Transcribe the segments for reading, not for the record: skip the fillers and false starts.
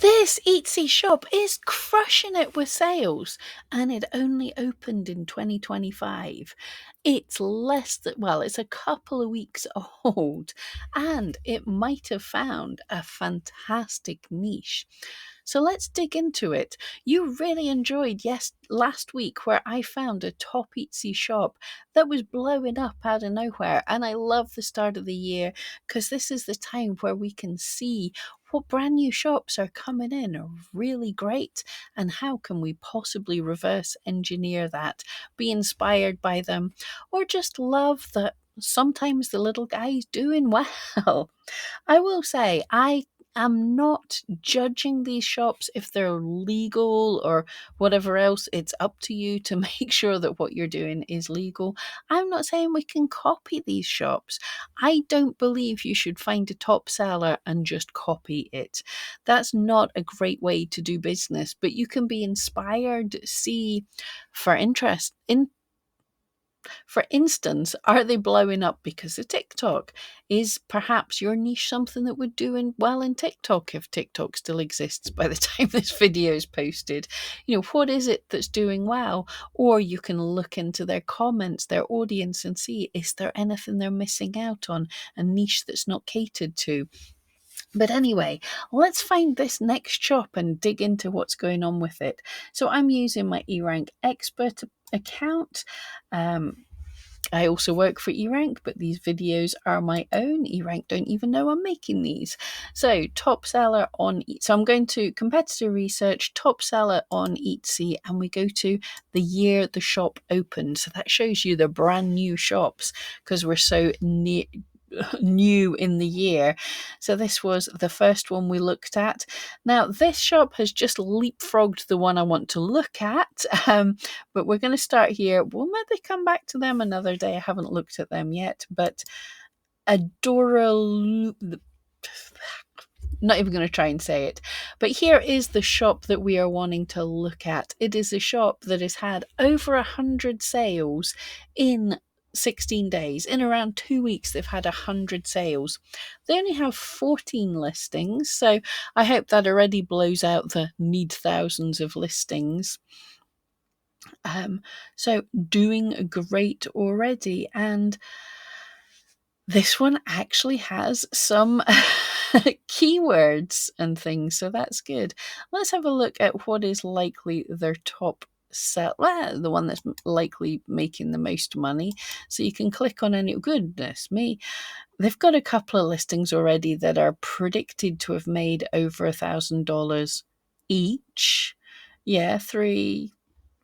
This Etsy shop is crushing it with sales, and it only opened in 2025. It's it's a couple of weeks old, and it might have found a fantastic niche. So let's dig into it. You really enjoyed last week where I found a top Etsy shop that was blowing up out of nowhere, and I love the start of the year because this is the time where we can see what brand new shops are coming in are really great, and how can we possibly reverse engineer that, be inspired by them, or just love that sometimes the little guy's doing well. I will say, I am not judging these shops if they're legal or whatever else. It's up to you to make sure that what you're doing is legal. I'm not saying we can copy these shops. I don't believe you should find a top seller and just copy it. That's not a great way to do business, but you can be inspired, see for interest in for instance, are they blowing up because of TikTok? Is perhaps your niche something that would do well in TikTok if TikTok still exists by the time this video is posted? What is it that's doing well? Or you can look into their comments, their audience, and see, is there anything they're missing out on, a niche that's not catered to? But anyway, let's find this next shop and dig into what's going on with it. So I'm using my eRank Expert account. I also work for eRank, but these videos are my own. eRank don't even know I'm making these. So top seller on, so I'm going to competitor research, top seller on Etsy, and we go to the year the shop opened. So that shows you the brand new shops because we're so new in the year. So this was the first one we looked at. Now this shop has just leapfrogged the one I want to look at, but we're going to start here. We'll maybe come back to them another day. I haven't looked at them yet, but Adora, not even going to try and say it, but here is the shop that we are wanting to look at. It is a shop that has had over 100 sales in 16 days. In around 2 weeks, they've had 100 sales. They only have 14 listings, so I hope that already blows out the need thousands of listings. So doing great already, and this one actually has some keywords and things, so that's good. Let's have a look at what is likely their top sell, the one that's likely making the most money. So you can click on any, goodness me, they've got a couple of listings already that are predicted to have made over $1,000 each. Yeah, three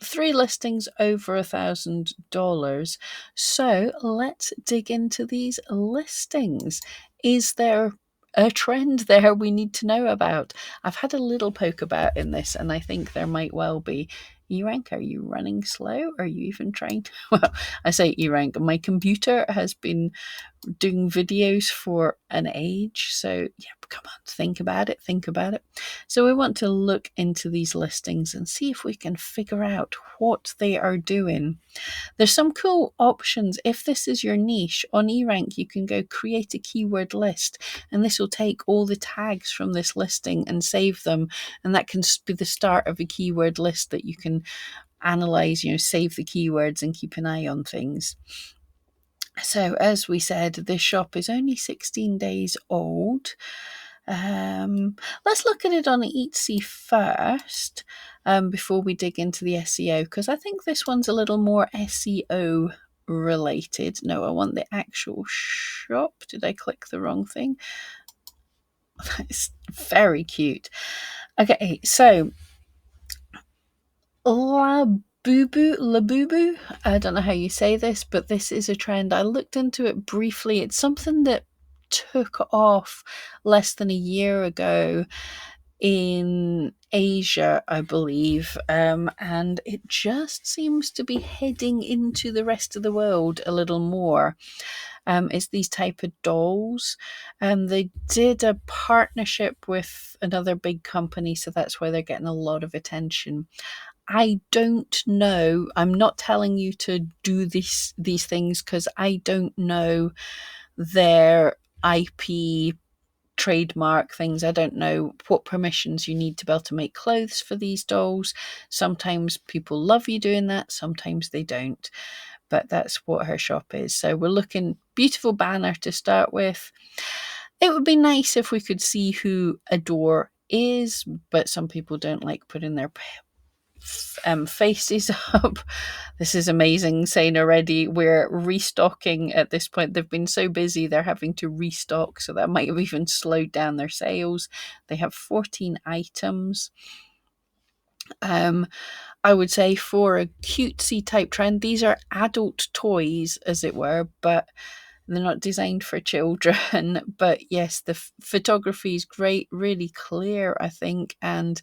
listings over $1,000. So let's dig into these listings. Is there a trend there we need to know about? I've had a little poke about in this, and I think there might well be. eRank, are you running slow? Are you even trying to? Well, I say eRank. My computer has been doing videos for an age. So yeah, come on, think about it. So we want to look into these listings and see if we can figure out what they are doing. There's some cool options. If this is your niche, on eRank, you can go create a keyword list, and this will take all the tags from this listing and save them. And that can be the start of a keyword list that you can analyze, save the keywords and keep an eye on things. So as we said, this shop is only 16 days old. Let's look at it on Etsy first before we dig into the SEO, because I think this one's a little more SEO related. No, I want the actual shop. Did I click the wrong thing? It's very cute. Okay, so Labubu, I don't know how you say this, but this is a trend. I looked into it briefly. It's something that took off less than a year ago in Asia, I believe, and it just seems to be heading into the rest of the world a little more. It's these type of dolls. They did a partnership with another big company, so that's why they're getting a lot of attention. I don't know. I'm not telling you to do these things because I don't know their IP trademark things. I don't know what permissions you need to be able to make clothes for these dolls. Sometimes people love you doing that, sometimes they don't. But that's what her shop is. So we're looking, beautiful banner to start with. It would be nice if we could see who Adore is, but some people don't like putting their faces up. This is amazing saying already. We're restocking at this point. They've been so busy, they're having to restock, so that might have even slowed down their sales. They have 14 items. I would say for a cutesy type trend, these are adult toys, as it were, but they're not designed for children. But yes, the photography is great, really clear, I think, and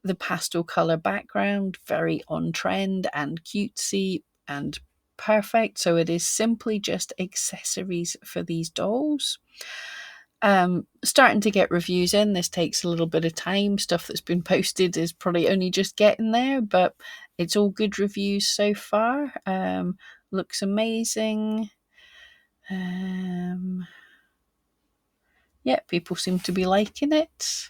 the pastel color background, very on trend and cutesy and perfect. So it is simply just accessories for these dolls. Starting to get reviews in. This takes a little bit of time. Stuff that's been posted is probably only just getting there, but it's all good reviews so far. Looks amazing. Yeah, people seem to be liking it.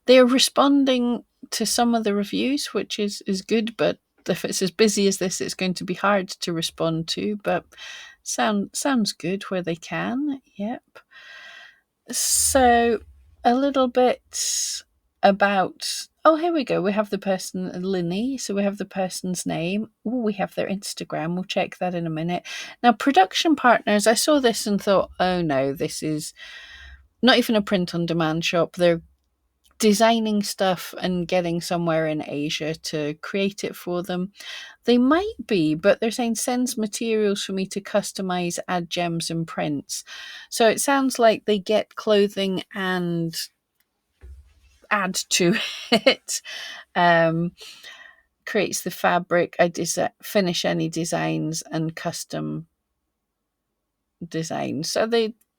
They're responding to some of the reviews, which is good, but if it's as busy as this, it's going to be hard to respond to, but sounds good where they can. Yep. So a little bit about, oh, here we go. We have the person, Linny. So we have the person's name. Oh, we have their Instagram. We'll check that in a minute. Now, production partners, I saw this and thought, oh no, this is not even a print on demand shop. They're designing stuff and getting somewhere in Asia to create it for them. They might be, but they're saying sends materials for me to customize, add gems and prints. So it sounds like they get clothing and add to it. Creates the fabric. I finish any designs and custom designs. So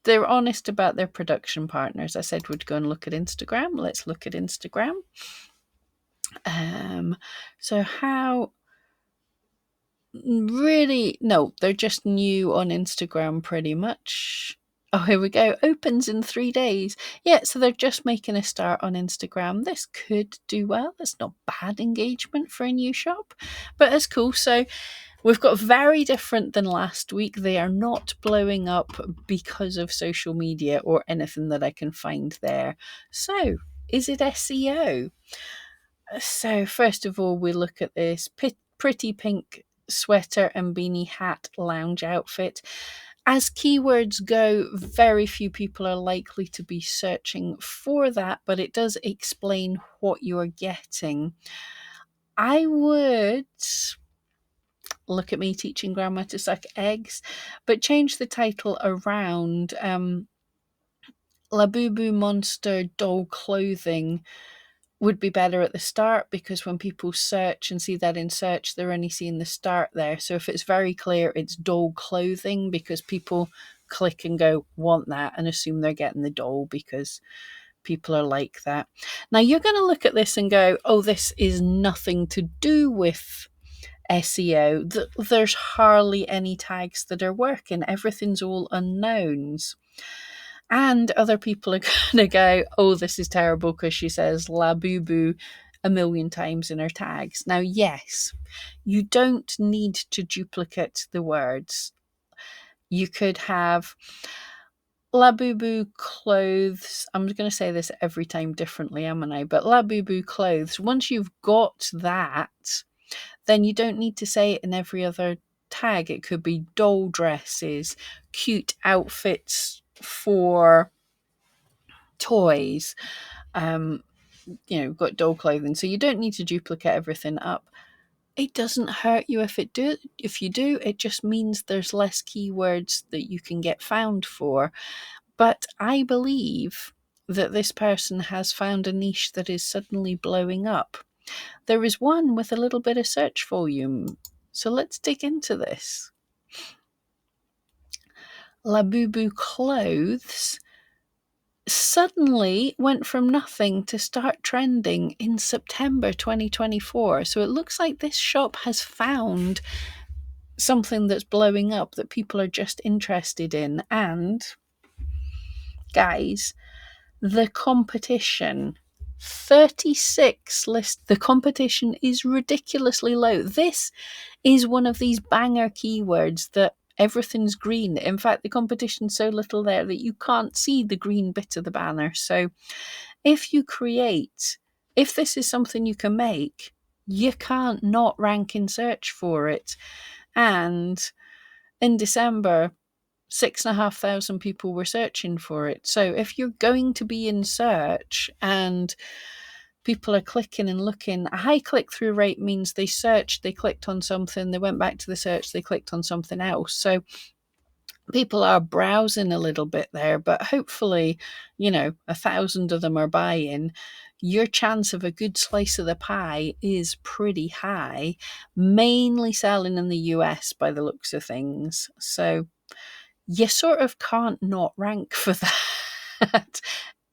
they're honest about their production partners. I said we'd go and look at Instagram. Let's look at Instagram. So how really, no, they're just new on Instagram pretty much. Oh, here we go. Opens in 3 days. Yeah, so they're just making a start on Instagram. This could do well. It's not bad engagement for a new shop, but it's cool. So we've got very different than last week. They are not blowing up because of social media or anything that I can find there. So is it SEO? So first of all, we look at this pretty pink sweater and beanie hat lounge outfit. As keywords go, very few people are likely to be searching for that, but it does explain what you're getting. I would look at me teaching grandma to suck eggs, but change the title around Labubu Monster doll clothing would be better at the start, because when people search and see that in search, they're only seeing the start there. So if it's very clear it's doll clothing, because people click and go, want that, and assume they're getting the doll because people are like that. Now you're going to look at this and go, oh, this is nothing to do with SEO. There's hardly any tags that are working. Everything's all unknowns. And other people are going to go, oh, this is terrible because she says La Boo Boo a million times in her tags. Now, yes, you don't need to duplicate the words. You could have La Boo Boo clothes. I'm going to say this every time differently, am I? But La Boo Boo clothes. Once you've got that, then you don't need to say it in every other tag. It could be doll dresses, cute outfits for toys, got doll clothing, so you don't need to duplicate everything up. It doesn't hurt you if you do. It just means there's less keywords that you can get found for. But I believe that this person has found a niche that is suddenly blowing up. There is one with a little bit of search volume, so let's dig into this. Labubu clothes suddenly went from nothing to start trending in September 2024. So it looks like this shop has found something that's blowing up that people are just interested in. And Guys, the competition, 36 lists. The competition is ridiculously low. This is one of these banger keywords that everything's green. In fact, the competition's so little there that you can't see the green bit of the banner. So if this is something you can make, you can't not rank in search for it. And in December, 6,500 people were searching for it. So if you're going to be in search and people are clicking and looking, a high click-through rate means they searched, they clicked on something, they went back to the search, they clicked on something else. So people are browsing a little bit there, but hopefully, 1,000 of them are buying. Your chance of a good slice of the pie is pretty high, mainly selling in the US by the looks of things. So you sort of can't not rank for that.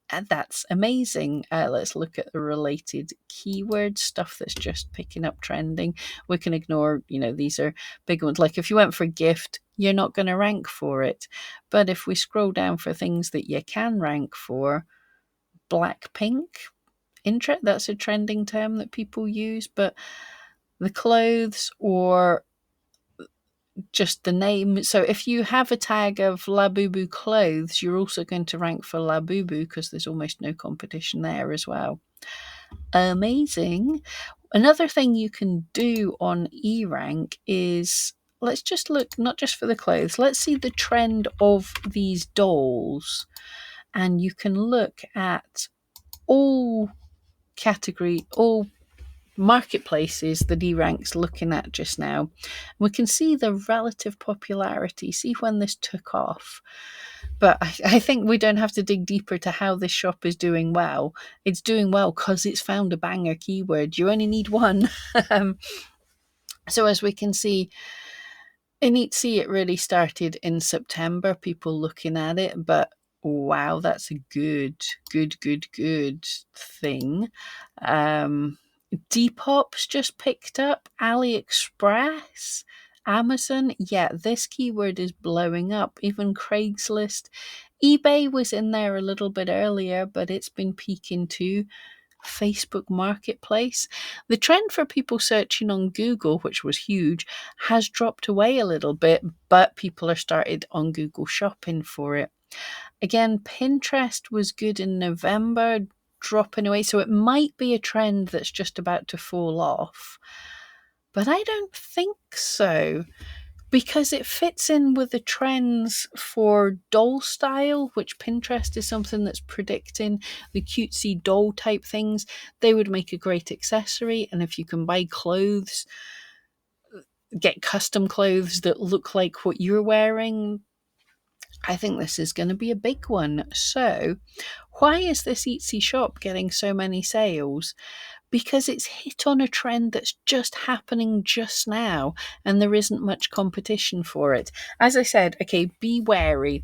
And that's amazing. Let's look at the related keyword stuff that's just picking up trending. We can ignore, these are big ones. Like if you went for gift, you're not going to rank for it. But if we scroll down for things that you can rank for, Blackpink, that's a trending term that people use, but the clothes or just the name. So if you have a tag of Labubu clothes, you're also going to rank for Labubu because there's almost no competition there as well. Amazing. Another thing you can do on eRank is, let's just look, not just for the clothes, let's see the trend of these dolls. And you can look at all marketplaces that eRank's looking at just now. We can see the relative popularity, see when this took off. But I think we don't have to dig deeper to how this shop is doing well. It's doing well because it's found a banger keyword. You only need one. So as we can see, it really started in September, people looking at it, but wow, that's a good thing. Depop's just picked up, AliExpress, Amazon. Yeah, this keyword is blowing up. Even Craigslist. eBay was in there a little bit earlier, but it's been peaking too. Facebook Marketplace. The trend for people searching on Google, which was huge, has dropped away a little bit, but people are started on Google shopping for it. Again, Pinterest was good in November, dropping away. So it might be a trend that's just about to fall off. But I don't think so, because it fits in with the trends for doll style, which Pinterest is something that's predicting the cutesy doll type things. They would make a great accessory. And if you can buy clothes, get custom clothes that look like what you're wearing, I think this is going to be a big one. So why is this Etsy shop getting so many sales? Because it's hit on a trend that's just happening just now and there isn't much competition for it. As I said, okay, be wary.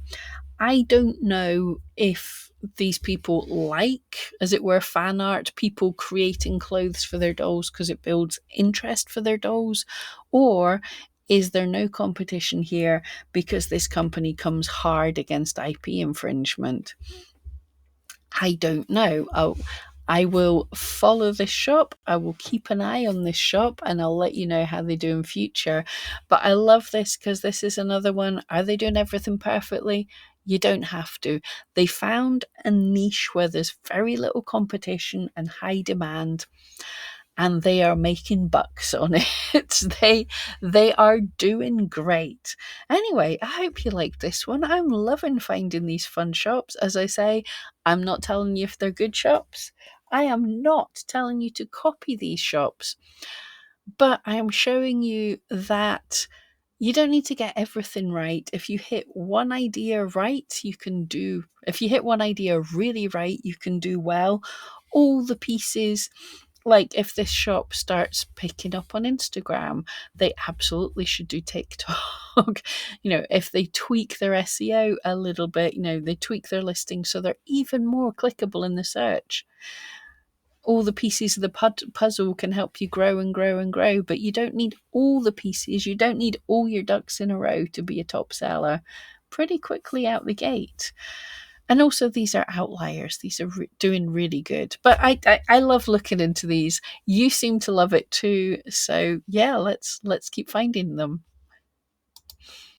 I don't know if these people like, as it were, fan art, people creating clothes for their dolls because it builds interest for their dolls, or is there no competition here because this company comes hard against IP infringement? I don't know. I will follow this shop. I will keep an eye on this shop and I'll let you know how they do in future. But I love this because this is another one. Are they doing everything perfectly? You don't have to. They found a niche where there's very little competition and high demand, and they are making bucks on it. They are doing great. Anyway, I hope you like this one. I'm loving finding these fun shops. As I say, I'm not telling you if they're good shops. I am not telling you to copy these shops. But I am showing you that you don't need to get everything right. If you hit one idea right, if you hit one idea really right, you can do well. All the pieces, like if this shop starts picking up on Instagram, they absolutely should do TikTok. If they tweak their SEO a little bit, they tweak their listing so they're even more clickable in the search. All the pieces of the puzzle can help you grow and grow and grow, but you don't need all the pieces. You don't need all your ducks in a row to be a top seller pretty quickly out the gate. And also, these are outliers. These are doing really good. But I love looking into these. You seem to love it too. So yeah, let's keep finding them.